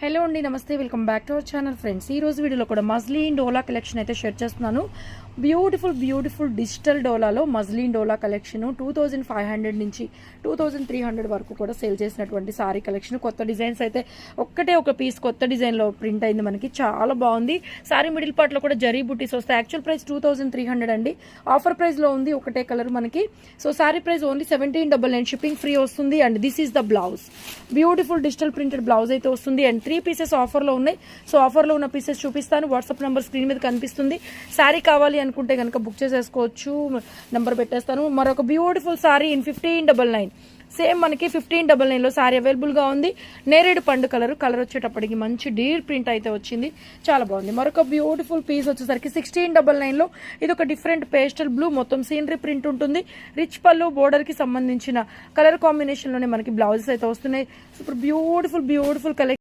Hello అండి, నమస్తే, welcome back to our channel friends. ఈ రోజు వీడియోలో కూడా మజ్లీన్ డోలా కలెక్షన్ అయితే షేర్ చేస్తున్నాను. బ్యూటిఫుల్ డిజిటల్ డోలాలో మజ్లీన్ డోలా కలెక్షన్ 2500 నుంచి 2300 వరకు కూడా సేల్ చేసినటువంటి సారీ కలెక్షన్. కొత్త డిజైన్స్ అయితే ఒక్కటే ఒక పీస్ కొత్త డిజైన్లో ప్రింట్ అయింది, మనకి చాలా బాగుంది. సారీ మిడిల్ పార్ట్లో కూడా జరీ బుటీస్ వస్తాయి. యాక్చువల్ ప్రైస్ 2300 అండి, ఆఫర్ ప్రైస్లో ఉంది, ఒకటే కలర్ మనకి. So sari price only 1799, shipping free వస్తుంది. And this is the blouse, beautiful digital printed blouse అయితే వస్తుంది. అండ్ 3 పీసెస్ ఆఫర్లో ఉన్నాయి. సో ఆఫర్లో ఉన్న పీసెస్ చూపిస్తాను. వాట్సాప్ నెంబర్ స్క్రీన్ మీద కనిపిస్తుంది. శారీ కావాలి అనుకుంటే కనుక బుక్ చేసేసుకోవచ్చు, నెంబర్ పెట్టేస్తాను. మరొక బ్యూటిఫుల్ శారీ ఇన్ 1599, సేమ్ మనకి 1599లో శారీ అవైలబుల్గా ఉంది. నేరేడు పండు కలర్ వచ్చేటప్పటికి మంచి డీర్ ప్రింట్ అయితే వచ్చింది, చాలా బాగుంది. మరొక బ్యూటిఫుల్ పీస్ వచ్చేసరికి 1699లో, ఇది ఒక డిఫరెంట్ పేస్టల్ బ్లూ, మొత్తం సీనరీ ప్రింట్ ఉంటుంది. రిచ్ పళ్ళు బోర్డర్కి సంబంధించిన కలర్ కాంబినేషన్లోనే మనకి బ్లౌజెస్ అయితే వస్తున్నాయి. Super beautiful collection.